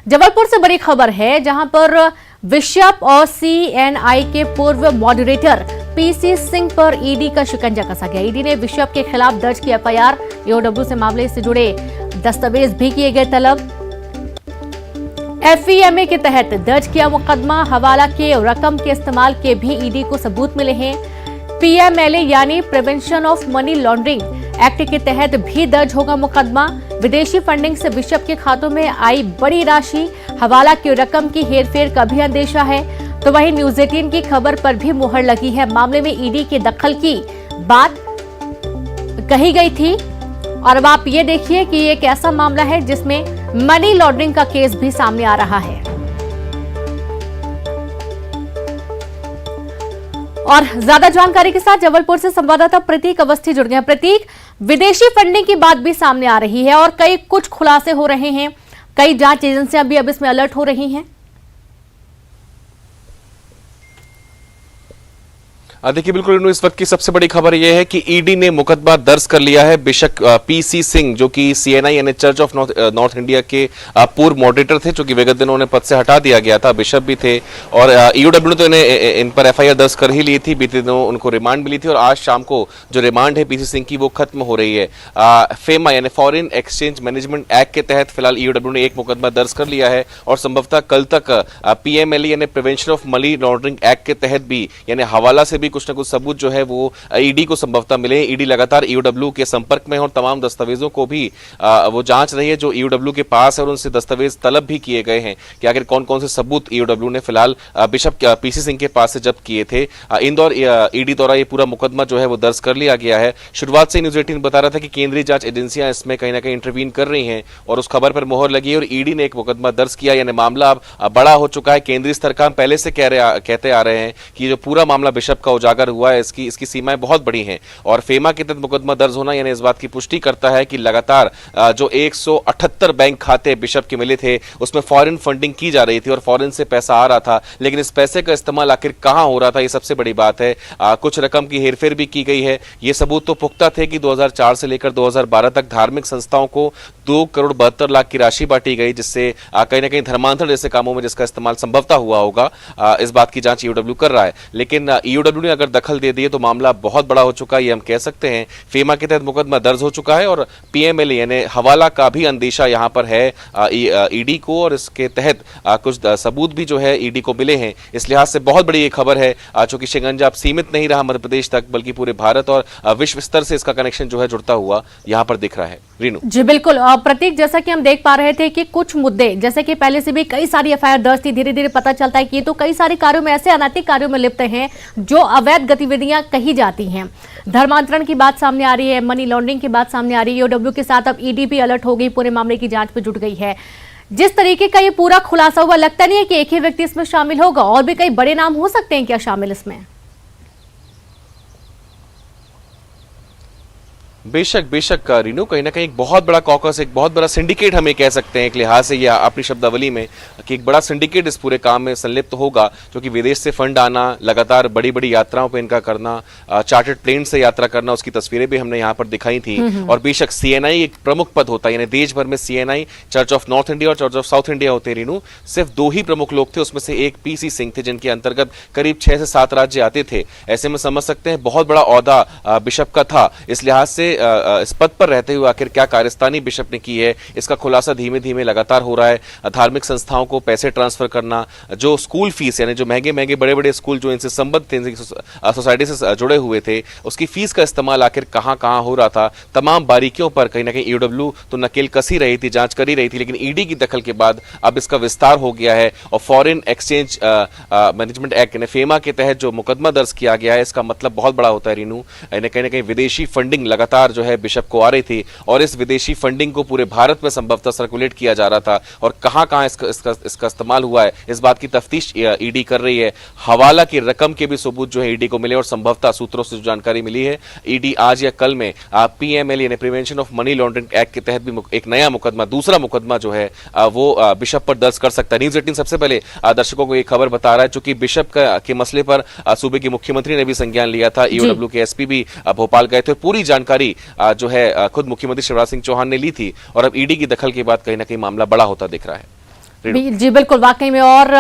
जबलपुर से बड़ी खबर है, जहां पर बिशप और सीएनआई के पूर्व मॉडरेटर पीसी सिंह पर ईडी का शिकंजा कसा गया। ईडी ने बिशप के खिलाफ दर्ज की एफआईआर, ईओडब्ल्यू से मामले से जुड़े दस्तावेज भी किए गए तलब। एफईएमए के तहत दर्ज किया मुकदमा, हवाला के रकम के इस्तेमाल के भी ईडी को सबूत मिले हैं। पीएमएलए यानी prevention of money laundering act के तहत भी दर्ज होगा मुकदमा। विदेशी फंडिंग से बिशप के खातों में आई बड़ी राशि, हवाला की रकम की हेरफेर का भी अंदेशा है। तो वहीं न्यूज 18 की खबर पर भी मुहर लगी है। मामले में ईडी के दखल की बात कही गई थी और अब आप ये देखिए कि एक ऐसा मामला है जिसमें मनी लॉन्ड्रिंग का केस भी सामने आ रहा है। और ज्यादा जानकारी के साथ जबलपुर से संवाददाता प्रतीक अवस्थी जुड़ गए हैं। प्रतीक, विदेशी फंडिंग की बात भी सामने आ रही है और कुछ खुलासे हो रहे हैं, कई जांच एजेंसियां भी अब इसमें अलर्ट हो रही हैं। देखिए, बिल्कुल इस वक्त की सबसे बड़ी खबर यह है कि ईडी ने मुकदमा दर्ज कर लिया है। बिशप पीसी सिंह, जो कि सीएनआई यानी चर्च ऑफ नॉर्थ इंडिया के पूर्व मॉडरेटर थे, जो कि विगत दिनों उन्हें पद से हटा दिया गया था, बिशप भी थे। और ईओडब्ल्यू ने तो इन पर एफआईआर दर्ज कर ही ली थी। बीते दिनों उनको रिमांड मिली थी और आज शाम को जो रिमांड है पीसी सिंह की वो खत्म हो रही है। फेमा यानी फॉरेन एक्सचेंज मैनेजमेंट एक्ट के तहत फिलहाल ईओडब्ल्यू ने एक मुकदमा दर्ज कर लिया है और संभवतः कल तक पीएमएलए यानी prevention of money laundering act के तहत भी यानी हवाला से भी कुछ न कुछ सबूत जो है वो ईडी को संभवतः मिले। ईडी लगातार ईओडब्ल्यू के संपर्क में है और तमाम दस्तावेजों को भी वो जांच रही है जो ईओडब्ल्यू के पास है और उनसे दस्तावेज तलब भी किए गए हैं कि आखिर कौन कौन से सबूत ईओडब्ल्यू ने फिलहाल बिशप पीसी सिंह के पास से जब्त किए थे। इंदौर ईडी द्वारा ये पूरा मुकदमा जो है वो दर्ज कर लिया गया है। शुरुआत से न्यूज 18 बता रहा था कि केंद्रीय जांच एजेंसियां इसमें कहीं ना कहीं इंटरवीन कर रही हैं और उस खबर पर मोहर लगी है और ईडी ने एक मुकदमा दर्ज किया, यानी मामला अब बड़ा हो चुका है। केंद्रीय स्तर का हम पहले से कहते आ रहे हैं कि जो पूरा मामला बिशप का उजागर हुआ है इसकी सीमाएं बहुत बड़ी हैं और फेमा के तहत मुकदमा दर्ज होना यानी इस बात की पुष्टि करता है कि लगातार जो 178 बैंक खाते बिशप के मिले थे उसमें फॉरेन फंडिंग की जा रही थी और फॉरेन से पैसा आ रहा था, लेकिन इस पैसे का इस्तेमाल आखिर कहां हो रहा था, ये सबसे बड़ी बात है। कुछ रकम की हेरफेर भी की गई है। ये सबूत तो पुख्ता थे कि 2004 से लेकर 2012 तक धार्मिक संस्थाओं को 2 करोड़ 72 लाख की राशि बांटी गई, जिससे कहीं ना कहीं धर्मांतरण जैसे कामों में जिसका इस्तेमाल संभवतः हुआ होगा। इस बात की जांच ईओडब्ल्यू कर रहा है, लेकिन ईओडब्ल्यू ने अगर दखल दे दिए तो मामला बहुत बड़ा हो चुका है, ये हम कह सकते हैं। फेमा के तहत मुकदमा दर्ज हो चुका है और पीएमएलए यानी हवाला का भी अंदेशा यहां पर है ईडी को और इसके तहत कुछ सबूत भी जो है ईडी को मिले हैं। इस लिहाज से बहुत बड़ी ये खबर है, चूंकि शिकंजा अब सीमित नहीं रहा मध्य प्रदेश तक बल्कि पूरे भारत और विश्व स्तर से इसका कनेक्शन जो है जुड़ता हुआ यहां पर दिख रहा है। रीनू जी बिल्कुल प्रतीक, जैसा कि हम देख पा रहे थे कि कुछ मुद्दे जैसे कि पहले से भी कई सारी एफआईआर दर्ज थी, धीरे धीरे पता चलता है कि ये तो कई सारे कार्यों में ऐसे अनैतिक कार्यों में लिप्त हैं जो अवैध गतिविधियां कही जाती हैं। धर्मांतरण की बात सामने आ रही है, मनी लॉन्ड्रिंग की बात सामने आ रही है। ईओडब्ल्यू के साथ अब ईडी भी अलर्ट हो गई, पूरे मामले की जांच पे जुट गई है। जिस तरीके का ये पूरा खुलासा हुआ, लगता नहीं है कि एक ही व्यक्ति इसमें शामिल होगा, और भी कई बड़े नाम हो सकते हैं क्या शामिल इसमें? बेशक बेशक रीनू, कहीं ना कहीं एक बहुत बड़ा कॉकस, एक बहुत बड़ा सिंडिकेट हमें कह सकते हैं एक लिहाज से या अपनी शब्दावली में कि एक बड़ा सिंडिकेट इस पूरे काम में संलिप्त होगा, क्योंकि विदेश से फंड आना, लगातार बड़ी बड़ी यात्राओं पे इनका करना, चार्टर्ड प्लेन से यात्रा करना, उसकी तस्वीरें भी हमने यहाँ पर दिखाई थी। और बेशक सीएनआई एक प्रमुख पद होता है, यानी देश भर में CNI, church of north India और चर्च ऑफ साउथ इंडिया होते हैं रीनू। सिर्फ 2 ही प्रमुख लोग थे, उसमें से एक पीसी सिंह थे जिनके अंतर्गत करीब 6 से 7 राज्य आते थे। ऐसे में समझ सकते हैं बहुत बड़ा ओहदा बिशप का था। इस लिहाज से इस पद पर रहते हुए आखिर क्या कार्यस्तानी बिशप ने की है, इसका खुलासा धीमे धीमे लगातार हो रहा है। धार्मिक संस्थाओं को पैसे ट्रांसफर करना, जो स्कूल फीस यानी जो महंगे महंगे बड़े बड़े स्कूल जो इनसे संबद्ध थे, सोसाइटी से जुड़े हुए थे, उसकी फीस का इस्तेमाल आखिर कहां कहां हो रहा था, तमाम बारीकियों पर कहीं ना कहीं ईओडब्ल्यू तो नकेल कसी रही थी, जांच कर ही रही थी, लेकिन ईडी की दखल के बाद अब इसका विस्तार हो गया है और फॉरेन एक्सचेंज मैनेजमेंट एक्ट यानी फेमा के तहत जो मुकदमा दर्ज किया गया है, इसका मतलब बहुत बड़ा होता है रीनू। कहीं ना कहीं विदेशी फंडिंग लगातार जो है बिशप को आ रही थी और इस विदेशी फंडिंग को पूरे भारत में संभवतः सर्कुलेट किया जा रहा था और कहां-कहां इसका इस्तेमाल हुआ है, इस बात की तफ्तीश ईडी कर रही है। हवाला की रकम के भी सबूत जो है ईडी को मिले और संभवतः सूत्रों से जो जानकारी मिली है, ईडी आज या कल में पीएमएलए यानी prevention of money laundering act के तहत भी एक नया मुकदमा, दूसरा मुकदमा जो है वो बिशप पर दर्ज कर सकता है। न्यूज 18 सबसे पहले दर्शकों को ये खबर बता रहा है, चूंकि बिशप के मसले पर सूबे के मुख्यमंत्री ने भी संज्ञान लिया था, ईओडब्ल्यू के एसपी भी भोपाल गए थे, पूरी जानकारी जो है खुद मुख्यमंत्री शिवराज सिंह चौहान ने ली थी और अब ईडी की दखल के बाद कहीं ना कहीं मामला बड़ा होता दिख रहा है। रेणु। जी बिल्कुल, वाकई में। और